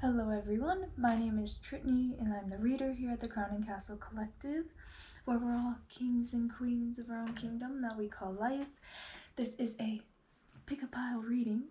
Hello everyone, my name is Trittany and I'm the reader here at the Crown and Castle Collective, where we're all kings and queens of our own kingdom that we call life. This is a pick a pile reading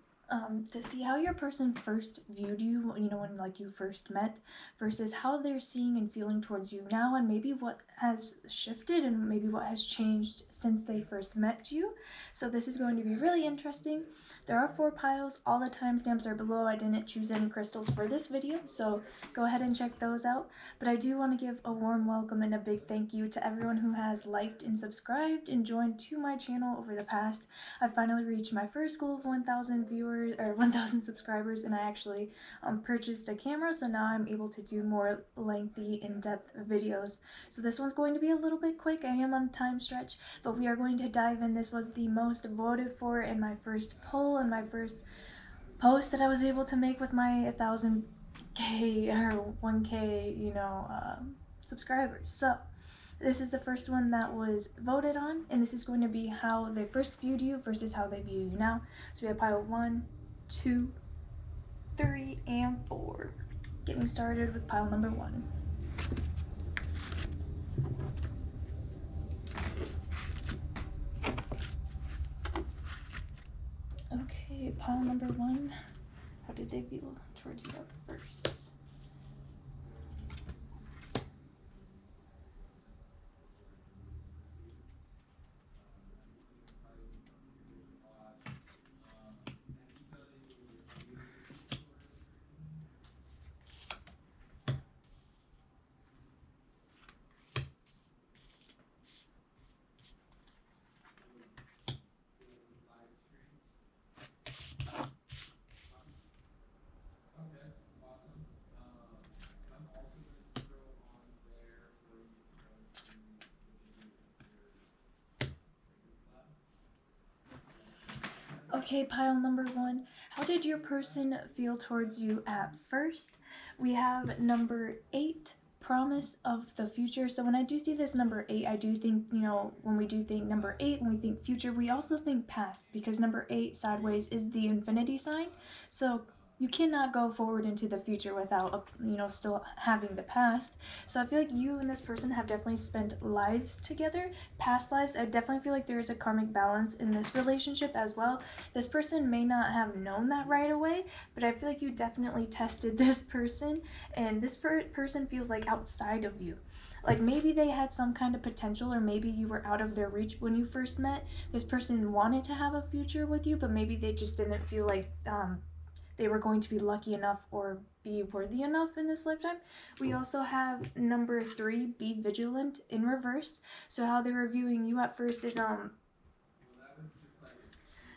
to see how your person first viewed you, when you first met, versus how they're seeing and feeling towards you now, and maybe what has shifted and maybe what has changed since they first met you. So this is going to be really interesting. There are 4 piles. All the timestamps are below. I didn't choose any crystals for this video, so go ahead and check those out. But I do want to give a warm welcome and a big thank you to everyone who has liked and subscribed and joined to my channel over the past. I finally reached my first goal of 1,000 viewers or 1,000 subscribers, and I actually purchased a camera, so now I'm able to do more lengthy, in-depth videos. So this one's going to be a little bit quick. I am on a time stretch, but we are going to dive in. This was the most voted for in my first poll and my first post that I was able to make with my 1,000K or 1K, subscribers. So this is the first one that was voted on, and this is going to be how they first viewed you versus how they view you now. So we have pile 1, 2, 3, and 4. Getting started with pile number 1. Okay, pile number 1. How did they view towards you at first? Okay, pile number 1. How did your person feel towards you at first? We have number 8, promise of the future. So when I do see this number 8, I do think, when we do think number 8, when we think future, we also think past, because number 8 sideways is the infinity sign. So you cannot go forward into the future without, still having the past. So I feel like you and this person have definitely spent lives together, past lives. I definitely feel like there is a karmic balance in this relationship as well. This person may not have known that right away, but I feel like you definitely tested this person, and this person feels like outside of you. Like maybe they had some kind of potential, or maybe you were out of their reach when you first met. This person wanted to have a future with you, but maybe they just didn't feel like they were going to be lucky enough or be worthy enough in this lifetime. We also have number 3, be vigilant, in reverse. So how they were viewing you at first is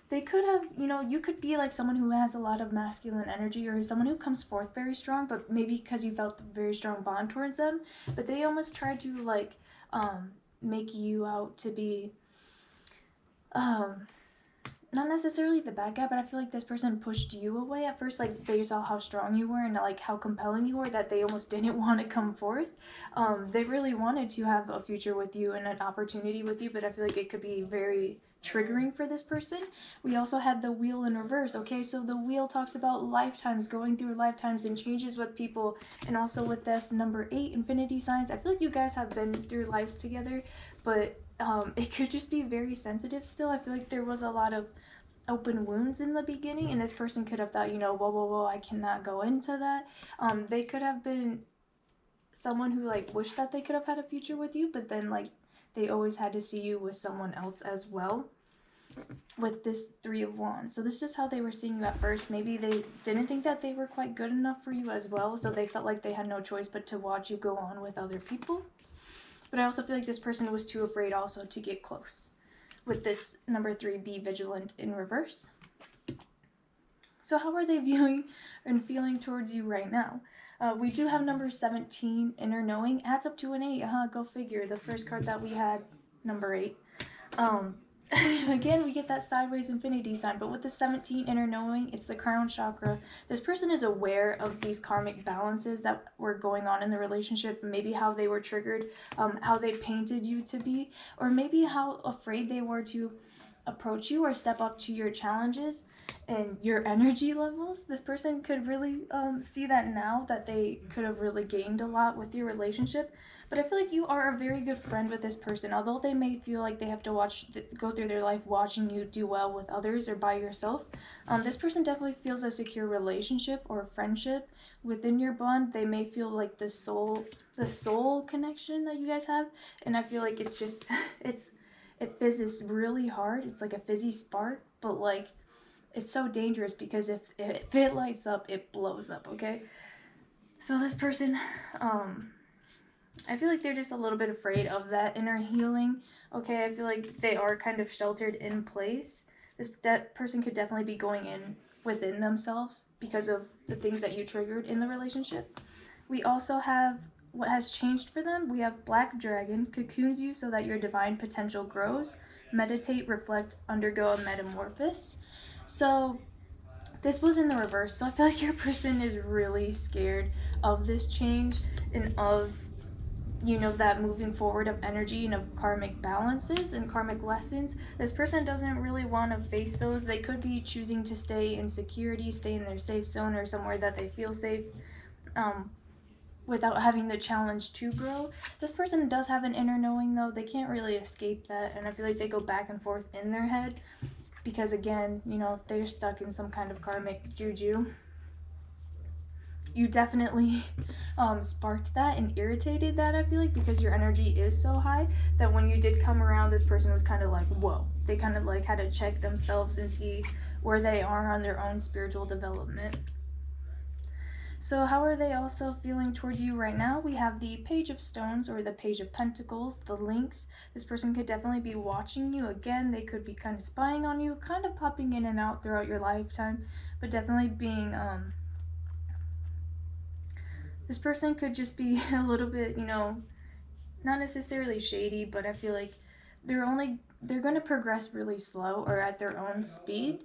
they could have, you could be like someone who has a lot of masculine energy, or someone who comes forth very strong, but maybe because you felt a very strong bond towards them, but they almost tried to make you out to be not necessarily the bad guy, but I feel like this person pushed you away at first. Like they saw how strong you were and like how compelling you were, that they almost didn't want to come forth. They really wanted to have a future with you and an opportunity with you, but I feel like it could be very triggering for this person. We also had the wheel in reverse. Okay, so the wheel talks about lifetimes, going through lifetimes and changes with people, and also with this number 8, infinity signs. I feel like you guys have been through lives together, but it could just be very sensitive still. I feel like there was a lot of open wounds in the beginning, and this person could have thought, whoa, I cannot go into that. They could have been someone who wished that they could have had a future with you, but then they always had to see you with someone else as well, with this 3 of Wands. So this is how they were seeing you at first. Maybe they didn't think that they were quite good enough for you as well, so they felt like they had no choice but to watch you go on with other people. But I also feel like this person was too afraid also to get close, with this number 3, be vigilant, in reverse. So how are they viewing and feeling towards you right now? We do have number 17, inner knowing, adds up to an 8. Go figure. The first card that we had, number 8. Again, we get that sideways infinity sign, but with the 17, inner knowing, it's the crown chakra. This person is aware of these karmic balances that were going on in the relationship, maybe how they were triggered, how they painted you to be, or maybe how afraid they were to approach you or step up to your challenges and your energy levels. This person could really see that now, that they could have really gained a lot with your relationship. But I feel like you are a very good friend with this person. Although they may feel like they have to go through their life watching you do well with others or by yourself, this person definitely feels a secure relationship or friendship within your bond. They may feel like the soul connection that you guys have, and I feel like it's just it fizzes really hard. It's like a fizzy spark, but like it's so dangerous because if it lights up, it blows up. Okay, so this person, I feel like they're just a little bit afraid of that inner healing. Okay, I feel like they are kind of sheltered in place. That person could definitely be going in within themselves because of the things that you triggered in the relationship. We also have what has changed for them. We have Black Dragon, cocoons you so that your divine potential grows. Meditate, reflect, undergo a metamorphosis. So this was in the reverse. So I feel like your person is really scared of this change and of, you know, that moving forward of energy and of karmic balances and karmic lessons. This person doesn't really want to face those. They could be choosing to stay in security, stay in their safe zone or somewhere that they feel safe, without having the challenge to grow. This person does have an inner knowing though. They can't really escape that, and I feel like they go back and forth in their head because, again, you know, they're stuck in some kind of karmic juju. You definitely sparked that and irritated that, I feel like, because your energy is so high that when you did come around, this person was kind of like, whoa. They kind of like had to check themselves and see where they are on their own spiritual development. So how are they also feeling towards you right now? We have the Page of Stones or the Page of Pentacles, the links. This person could definitely be watching you. Again, they could be kind of spying on you, kind of popping in and out throughout your lifetime, but definitely being, this person could just be a little bit, you know, not necessarily shady, but I feel like they're going to progress really slow or at their own speed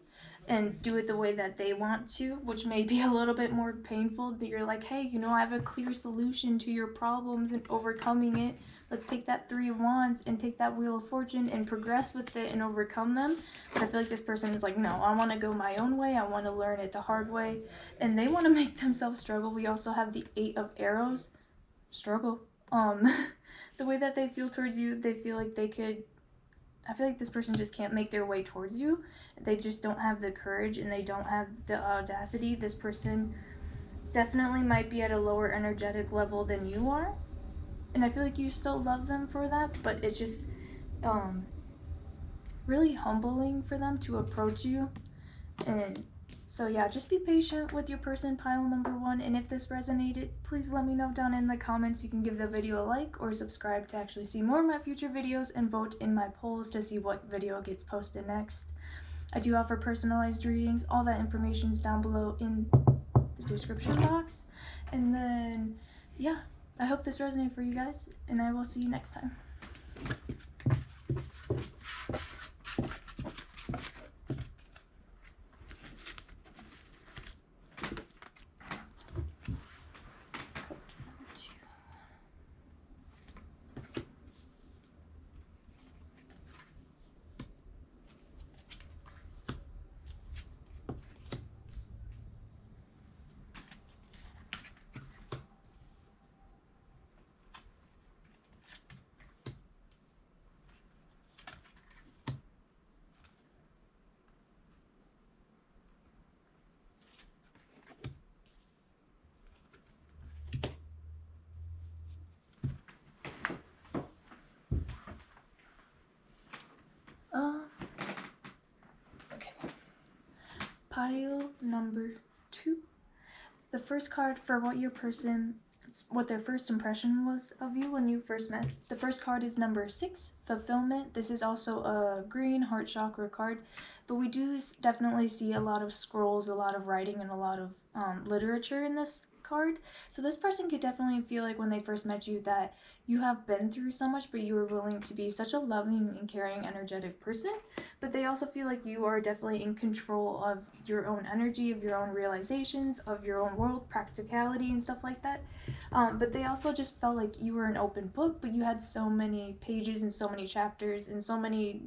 and do it the way that they want to, which may be a little bit more painful. That you're like, hey, you know, I have a clear solution to your problems and overcoming it. Let's take that Three of Wands and take that Wheel of Fortune and progress with it and overcome them. But I feel like this person is like, no, I want to go my own way. I want to learn it the hard way. And they want to make themselves struggle. We also have the Eight of Arrows. Struggle. The way that they feel towards you, they feel like they could, I feel like this person just can't make their way towards you. They just don't have the courage and they don't have the audacity. This person definitely might be at a lower energetic level than you are. And I feel like you still love them for that, but it's just really humbling for them to approach you. And so yeah, just be patient with your person, pile number one. And if this resonated, please let me know down in the comments. You can give the video a like or subscribe to actually see more of my future videos and vote in my polls to see what video gets posted next. I do offer personalized readings. All that information is down below in the description box. And then, yeah, I hope this resonated for you guys, and I will see you next time. Okay. Pile number 2. The first card for what their first impression was of you when you first met. The first card is number 6, Fulfillment. This is also a green heart chakra card, but we do definitely see a lot of scrolls, a lot of writing, and a lot of literature in this card. So this person could definitely feel like when they first met you that you have been through so much, but you were willing to be such a loving and caring, energetic person. But they also feel like you are definitely in control of your own energy, of your own realizations, of your own world, practicality, and stuff like that. But they also just felt like you were an open book, but you had so many pages and so many chapters and so many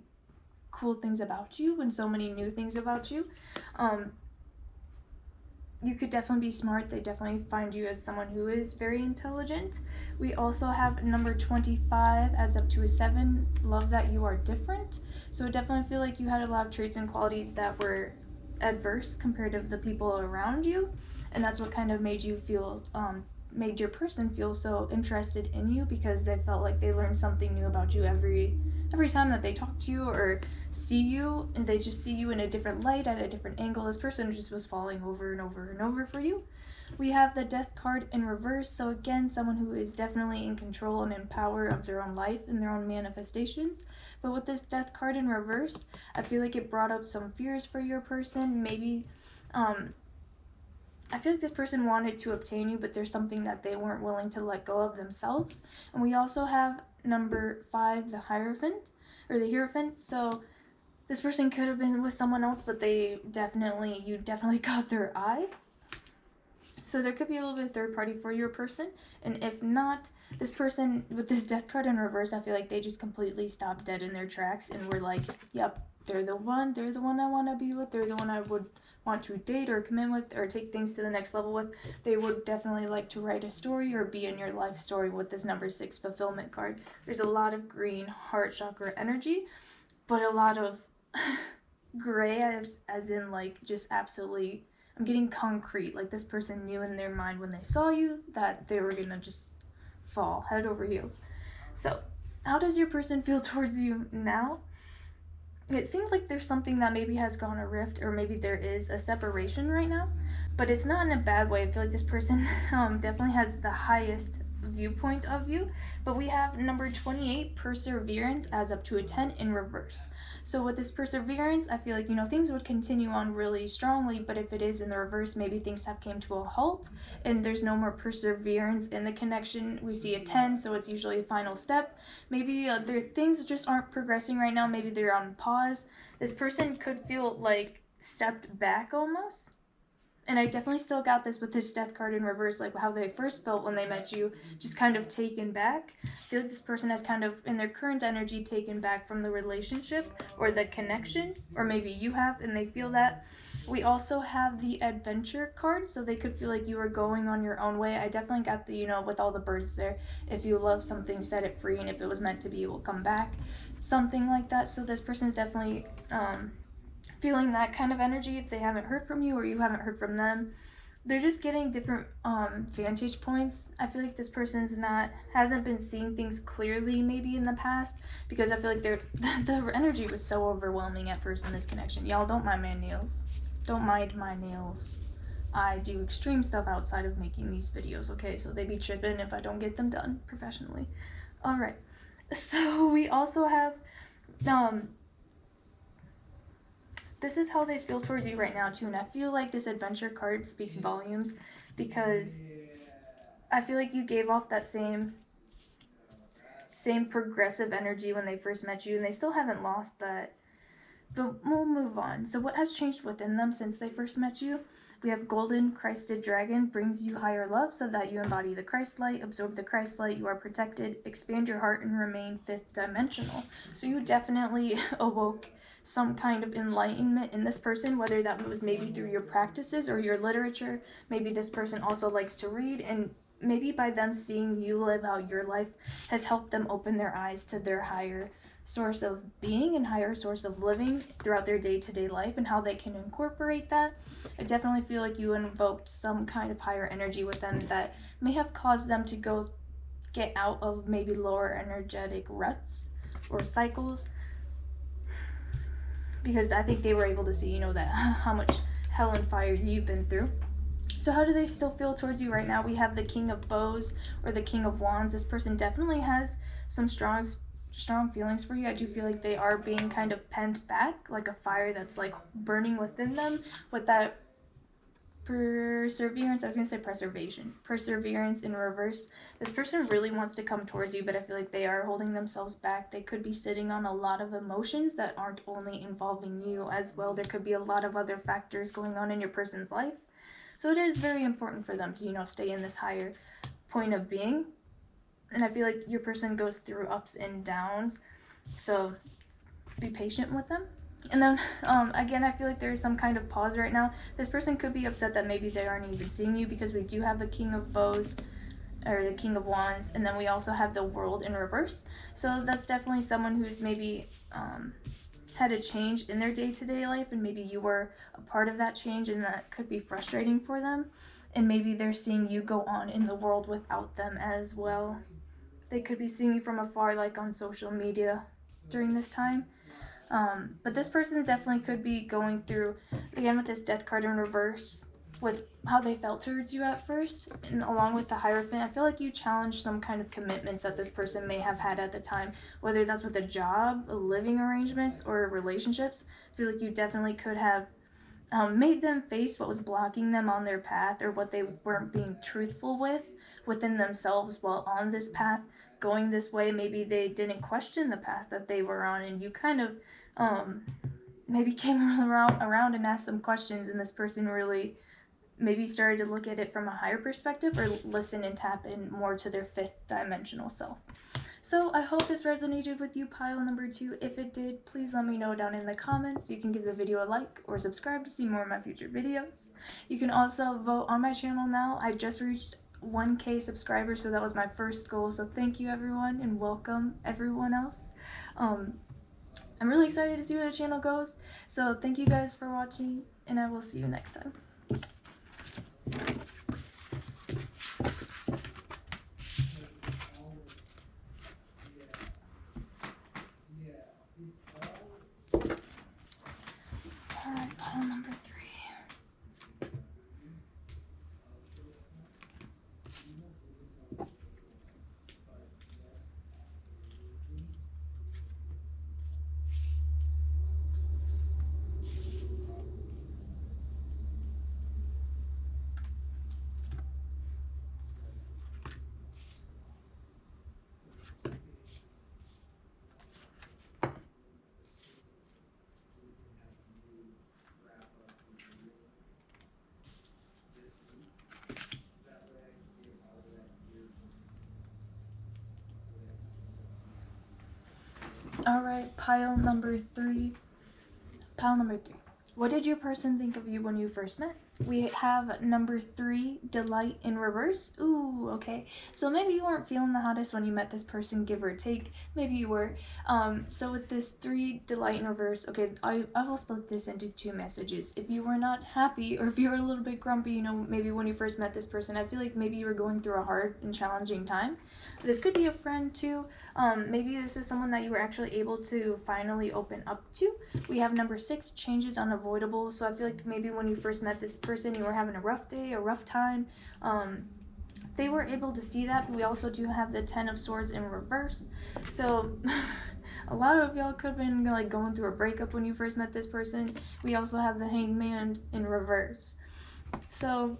cool things about you and so many new things about you. You could definitely be smart. They definitely find you as someone who is very intelligent. We also have number 25 adds up to a 7. Love that you are different. So I definitely feel like you had a lot of traits and qualities that were adverse compared to the people around you, and that's what kind of made you feel made your person feel so interested in you, because they felt like they learned something new about you every time that they talk to you or see you, and they just see you in a different light, at a different angle. This person just was falling over and over and over for you. We have the Death card in reverse, so again, someone who is definitely in control and in power of their own life and their own manifestations. But with this Death card in reverse, I feel like it brought up some fears for your person. Maybe I feel like this person wanted to obtain you, but there's something that they weren't willing to let go of themselves. And we also have number 5, the Hierophant, or the Hierophant. So this person could have been with someone else, but you definitely got their eye. So there could be a little bit of third party for your person. And if not, this person with this Death card in reverse, I feel like they just completely stopped dead in their tracks and were like, yep, they're the one I want to be with. They're the one I would want to date or commit with or take things to the next level with. They would definitely like to write a story or be in your life story with this number 6 fulfillment card. There's a lot of green heart chakra energy, but a lot of gray, as in like just absolutely, I'm getting concrete. Like this person knew in their mind when they saw you that they were gonna just fall head over heels. So how does your person feel towards you now? It seems like there's something that maybe has gone a rift, or maybe there is a separation right now, but it's not in a bad way. I feel like this person definitely has the highest viewpoint of you. But we have number 28, perseverance, adds up to a 10 in reverse. So with this perseverance, I feel like, things would continue on really strongly, but if it is in the reverse, maybe things have came to a halt and there's no more perseverance in the connection. We see a 10, so it's usually a final step. Maybe things just aren't progressing right now. Maybe they're on pause. This person could feel like stepped back almost. And I definitely still got this with this Death card in reverse, like how they first felt when they met you, just kind of taken back. I feel like this person has kind of, in their current energy, taken back from the relationship or the connection, or maybe you have and they feel that. We also have the Adventure card, so they could feel like you are going on your own way. I definitely got the, with all the birds there, if you love something, set it free, and if it was meant to be, it will come back. Something like that. So this person is definitely feeling that kind of energy if they haven't heard from you or you haven't heard from them. They're just getting different vantage points. I feel like this person's hasn't been seeing things clearly maybe in the past, because I feel like the energy was so overwhelming at first in this connection. Y'all, don't mind my nails. Don't mind my nails. I do extreme stuff outside of making these videos, okay? So they be tripping if I don't get them done professionally. Alright, so we also have this is how they feel towards you right now too, and I feel like this Adventure card speaks volumes, because I feel like you gave off that same progressive energy when they first met you, and they still haven't lost that. But we'll move on. So what has changed within them since they first met you? We have Golden Christed Dragon, brings you higher love so that you embody the Christ light, absorb the Christ light, you are protected, expand your heart, and remain 5th dimensional. So you definitely awoke some kind of enlightenment in this person, whether that was maybe through your practices or your literature. Maybe this person also likes to read, and maybe by them seeing you live out your life has helped them open their eyes to their higher source of being and higher source of living throughout their day-to-day life and how they can incorporate that. I definitely feel like you invoked some kind of higher energy with them that may have caused them to get out of maybe lower energetic ruts or cycles, because I think they were able to see, that how much hell and fire you've been through. So how do they still feel towards you right now? We have the King of Bows or the King of Wands. This person definitely has some strong feelings for you. I do feel like they are being kind of pent back, like a fire that's like burning within them with that perseverance. I was gonna say perseverance in reverse. This person really wants to come towards you, but I feel like they are holding themselves back. They could be sitting on a lot of emotions that aren't only involving you as well. There could be a lot of other factors going on in your person's life. So it is very important for them to, stay in this higher point of being. And I feel like your person goes through ups and downs. So be patient with them. And then, again, I feel like there's some kind of pause right now. This person could be upset that maybe they aren't even seeing you, because we do have a King of Bows, or the King of Wands, and then we also have the World in reverse. So that's definitely someone who's maybe had a change in their day-to-day life, and maybe you were a part of that change, and that could be frustrating for them. And maybe they're seeing you go on in the world without them as well. They could be seeing you from afar, like on social media during this time. But this person definitely could be going through, again with this Death card in reverse, with how they felt towards you at first, and along with the Hierophant, I feel like you challenged some kind of commitments that this person may have had at the time, whether that's with a job, living arrangements, or relationships. I feel like you definitely could have made them face what was blocking them on their path, or what they weren't being truthful with within themselves while on this path, going this way. Maybe they didn't question the path that they were on, and you kind of maybe came around and asked some questions, and this person really maybe started to look at it from a higher perspective, or listen and tap in more to their fifth dimensional self. So I hope this resonated with you, pile number 2. If it did, please let me know down in the comments. You can give the video a like or subscribe to see more of my future videos. You can also vote on my channel now. I just reached 1K subscribers, so that was my first goal. So thank you everyone, and welcome everyone else. I'm really excited to see where the channel goes. So thank you guys for watching, and I will see you next time. Alright, pile number 3. Alright, pile number 3. Pile number 3. What did your person think of you when you first met? We have number 3, delight in reverse. Ooh, okay. So maybe you weren't feeling the hottest when you met this person, give or take. Maybe you were. So with this 3, delight in reverse, okay, I will split this into 2 messages. If you were not happy, or if you were a little bit grumpy, you know, maybe when you first met this person, I feel like maybe you were going through a hard and challenging time. This could be a friend too. Maybe this was someone that you were actually able to finally open up to. We have number 6, changes unavoidable. So I feel like maybe when you first met this person, you were having a rough day, a rough time. They were able to see that, but we also do have the 10 of Swords in reverse. So a lot of y'all could have been like going through a breakup when you first met this person. We also have the Hanged Man in reverse. So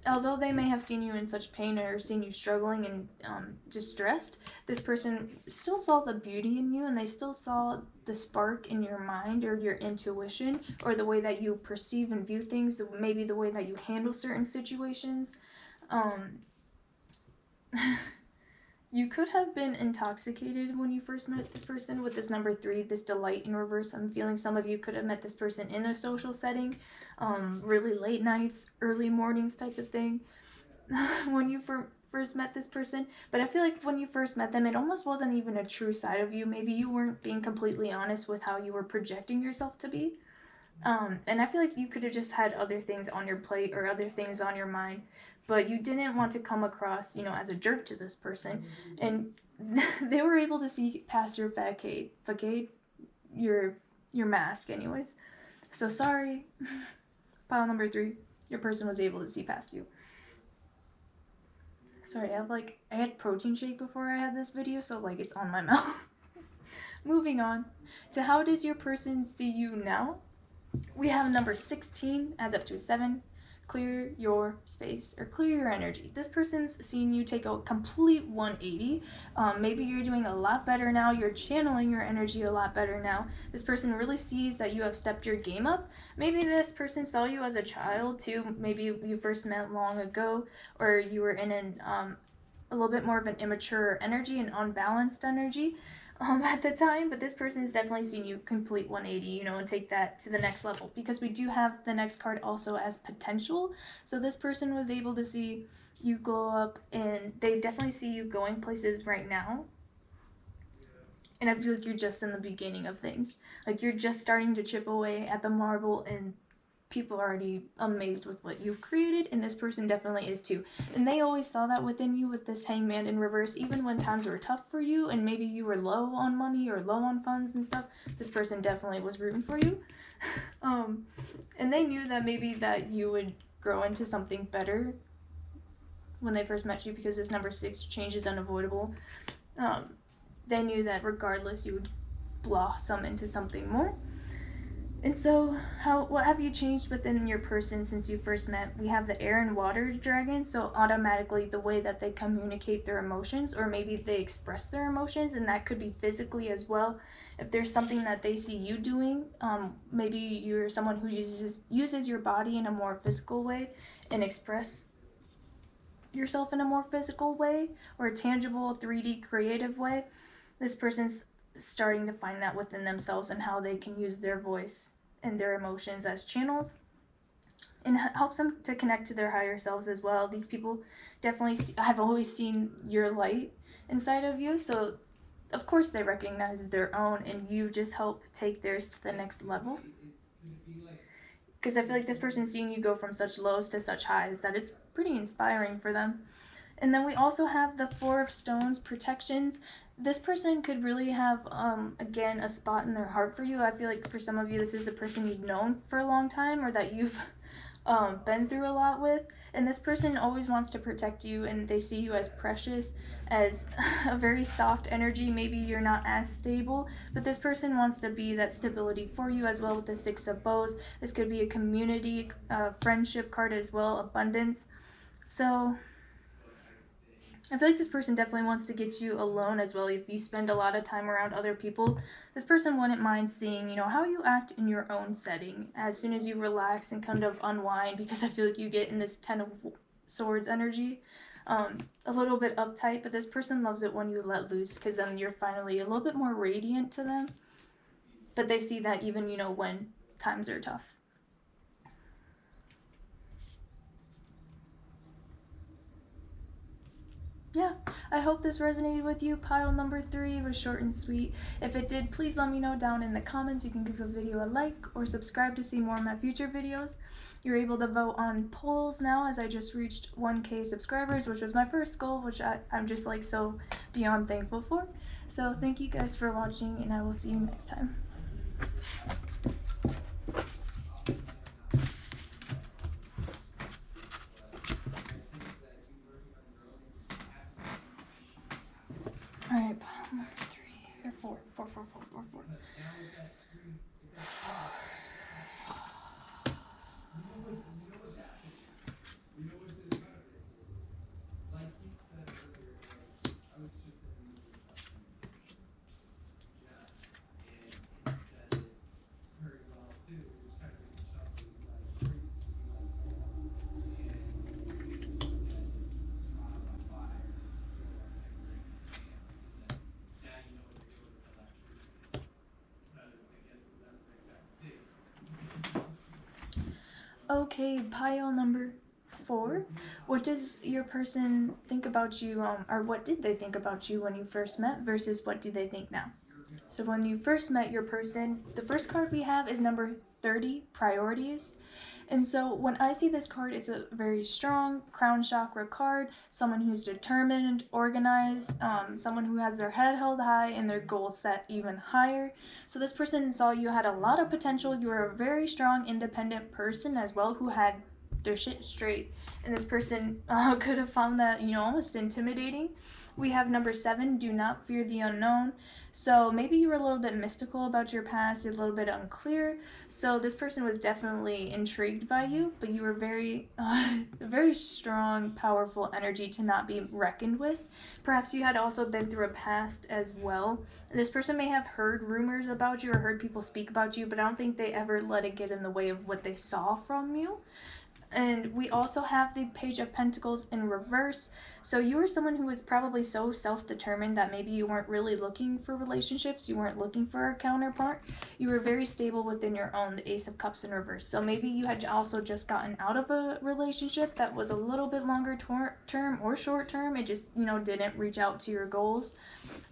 although they may have seen you in such pain, or seen you struggling and distressed, this person still saw the beauty in you, and they still saw the spark in your mind, or your intuition, or the way that you perceive and view things, maybe the way that you handle certain situations. You could have been intoxicated when you first met this person with this number 3, this delight in reverse. I'm feeling some of you could have met this person in a social setting, really late nights, early mornings type of thing, when you first met this person. But I feel like when you first met them, it almost wasn't even a true side of you. Maybe you weren't being completely honest with how you were projecting yourself to be. And I feel like you could have just had other things on your plate, or other things on your mind, but you didn't want to come across, you know, as a jerk to this person. And they were able to see past your facade, your mask anyways. So sorry, pile number 3, your person was able to see past you. Sorry, I had protein shake before I had this video, so like it's on my mouth. Moving on to how does your person see you now? We have number 16, adds up to 7. Clear your space, or clear your energy. This person's seen you take a complete 180. Maybe you're doing a lot better now. You're channeling your energy a lot better now. This person really sees that you have stepped your game up. Maybe this person saw you as a child too. Maybe you first met long ago, or you were in a little bit more of an immature energy, an unbalanced energy. at the time, but this person has definitely seen you complete 180, you know, and take that to the next level, because we do have the next card also as potential. So this person was able to see you glow up, and they definitely see you going places right now. And I feel like you're just in the beginning of things. Like you're just starting to chip away at the marble, and people are already amazed with what you've created, and this person definitely is too. And they always saw that within you with this Hangman in reverse. Even when times were tough for you and maybe you were low on money or low on funds and stuff, this person definitely was rooting for you. And they knew that maybe that you would grow into something better when they first met you, because this number 6, change is unavoidable. They knew that regardless you would blossom into something more. And so, what have you changed within your person since you first met? We have the air and water dragon, so automatically the way that they communicate their emotions, or maybe they express their emotions, and that could be physically as well. If there's something that they see you doing, maybe you're someone who uses your body in a more physical way and express yourself in a more physical way, or a tangible 3D creative way. This person's starting to find that within themselves and how they can use their voice and their emotions as channels, and helps them to connect to their higher selves as well. These people definitely have always seen your light inside of you, so of course they recognize their own, and you just help take theirs to the next level. Because I feel like this person's seeing you go from such lows to such highs that it's pretty inspiring for them. And then we also have the 4 of Stones, protections. This person could really have, again, a spot in their heart for you. I feel like for some of you, this is a person you've known for a long time, or that you've been through a lot with. And this person always wants to protect you, and they see you as precious, as a very soft energy. Maybe you're not as stable, but this person wants to be that stability for you as well with the 6 of Bows. This could be a community, friendship card as well, abundance. So I feel like this person definitely wants to get you alone as well. If you spend a lot of time around other people, this person wouldn't mind seeing, you know, how you act in your own setting as soon as you relax and kind of unwind, because I feel like you get in this 10 of Swords energy, a little bit uptight, but this person loves it when you let loose, because then you're finally a little bit more radiant to them. But they see that even, you know, when times are tough. Yeah, I hope this resonated with you. Pile number 3 was short and sweet. If it did, please let me know down in the comments. You can give the video a like or subscribe to see more of my future videos. You're able to vote on polls now, as I just reached 1K subscribers, which was my first goal, which I'm just like so beyond thankful for. So thank you guys for watching, and I will see you next time. Alright, pile number 3, or 4. Okay, pile number 4. What does your person think about you, or what did they think about you when you first met versus what do they think now? So when you first met your person, the first card we have is number 30, priorities. And so when I see this card, it's a very strong crown chakra card, someone who's determined, organized, someone who has their head held high and their goals set even higher. So this person saw you had a lot of potential. You were a very strong, independent person as well, who had their shit straight. And this person could have found that, you know, almost intimidating. We have number 7, do not fear the unknown. So maybe you were a little bit mystical about your past, you're a little bit unclear. So this person was definitely intrigued by you, but you were very strong, powerful energy to not be reckoned with. Perhaps you had also been through a past as well. This person may have heard rumors about you or heard people speak about you, but I don't think they ever let it get in the way of what they saw from you. And we also have the Page of Pentacles in reverse. So you were someone who was probably so self-determined that maybe you weren't really looking for relationships. You weren't looking for a counterpart. You were very stable within your own, the Ace of Cups in reverse. So maybe you had also just gotten out of a relationship that was a little bit longer term or short term. It just, didn't reach out to your goals.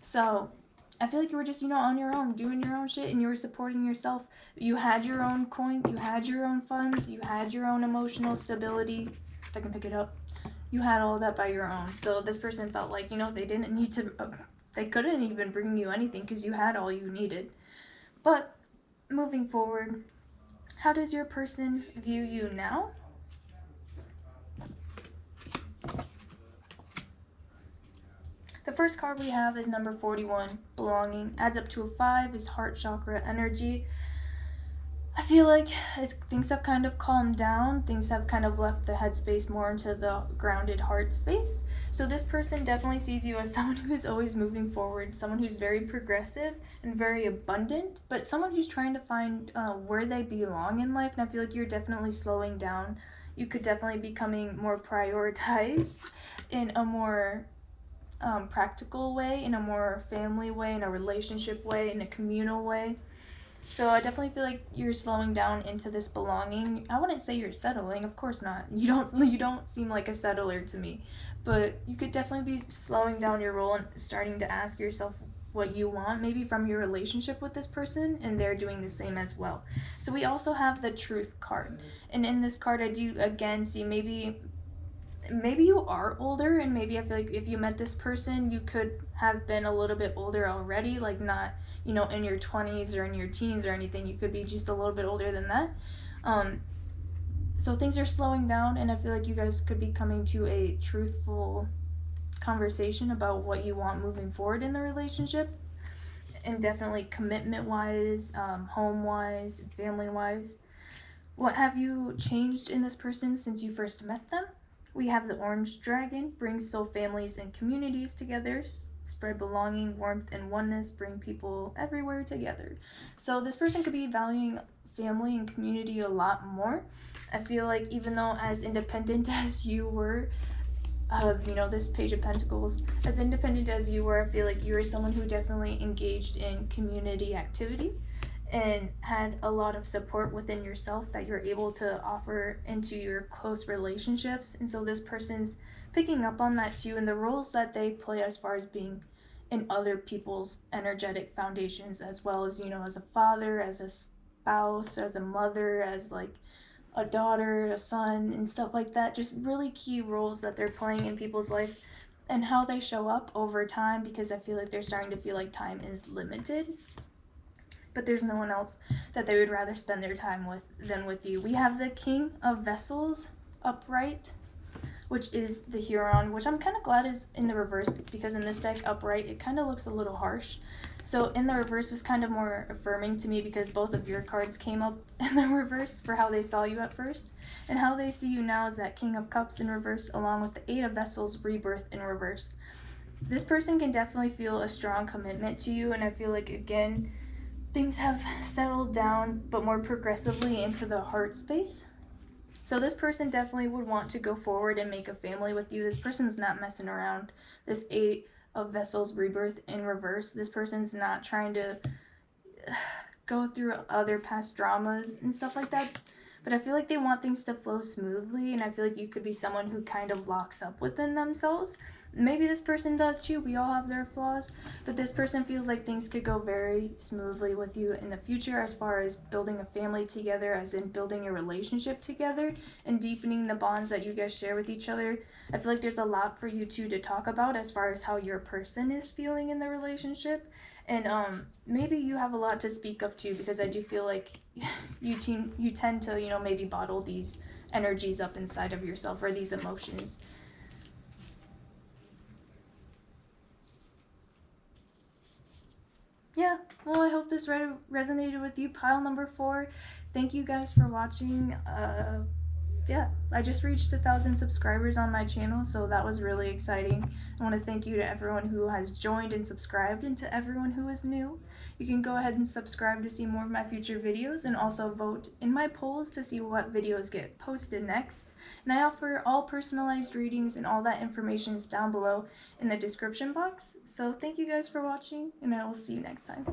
So I feel like you were just, on your own, doing your own shit, and you were supporting yourself. You had your own coin, you had your own funds, you had your own emotional stability. If I can pick it up. You had all that by your own. So this person felt like, they didn't need to, they couldn't even bring you anything because you had all you needed. But moving forward, how does your person view you now? The first card we have is number 41, belonging. Adds up to a 5, is heart chakra energy. I feel like things have kind of calmed down. Things have kind of left the headspace more into the grounded heart space. So this person definitely sees you as someone who's always moving forward, someone who's very progressive and very abundant, but someone who's trying to find where they belong in life. And I feel like you're definitely slowing down. You could definitely be becoming more prioritized in a more practical way, in a more family way, in a relationship way, in a communal way. So I definitely feel like you're slowing down into this belonging. I wouldn't say you're settling, of course not. You don't seem like a settler to me. But you could definitely be slowing down your role and starting to ask yourself what you want, maybe from your relationship with this person, and they're doing the same as well. So we also have the Truth card. And in this card I do again see maybe you are older, and maybe I feel like if you met this person, you could have been a little bit older already, like not, in your 20s or in your teens or anything. You could be just a little bit older than that. So things are slowing down, and I feel like you guys could be coming to a truthful conversation about what you want moving forward in the relationship, and definitely commitment-wise, home-wise, family-wise. What have you changed in this person since you first met them? We have the Orange Dragon, brings soul families and communities together, spread belonging, warmth, and oneness, bring people everywhere together. So this person could be valuing family and community a lot more. I feel like even though as independent as you were, this Page of Pentacles, as independent as you were, I feel like you were someone who definitely engaged in community activity and had a lot of support within yourself that you're able to offer into your close relationships. And so this person's picking up on that too, and the roles that they play as far as being in other people's energetic foundations, as well as, as a father, as a spouse, as a mother, as like a daughter, a son, and stuff like that. Just really key roles that they're playing in people's life and how they show up over time, because I feel like they're starting to feel like time is limited. But there's no one else that they would rather spend their time with than with you. We have the King of Vessels upright, which is the Huron, which I'm kind of glad is in the reverse, because in this deck upright it kind of looks a little harsh. So in the reverse was kind of more affirming to me, because both of your cards came up in the reverse for how they saw you at first, and how they see you now is that King of Cups in reverse, along with the Eight of Vessels rebirth in reverse. This person can definitely feel a strong commitment to you, and I feel like, again, things have settled down, but more progressively into the heart space. So this person definitely would want to go forward and make a family with you. This person's not messing around. This Eight of Vessels rebirth in reverse, this person's not trying to go through other past dramas and stuff like that. But I feel like they want things to flow smoothly, and I feel like you could be someone who kind of locks up within themselves. Maybe this person does too. We all have their flaws, but this person feels like things could go very smoothly with you in the future, as far as building a family together, as in building a relationship together and deepening the bonds that you guys share with each other. I feel like there's a lot for you two to talk about as far as how your person is feeling in the relationship. And maybe you have a lot to speak of too, because I do feel like you tend to, maybe bottle these energies up inside of yourself, or these emotions. Yeah, well, I hope this resonated with you. Pile number 4. Thank you guys for watching. yeah, I just reached 1,000 subscribers on my channel, so that was really exciting. I want to thank you to everyone who has joined and subscribed, and to everyone who is new. You can go ahead and subscribe to see more of my future videos, and also vote in my polls to see what videos get posted next. And I offer all personalized readings, and all that information is down below in the description box. So thank you guys for watching, and I will see you next time.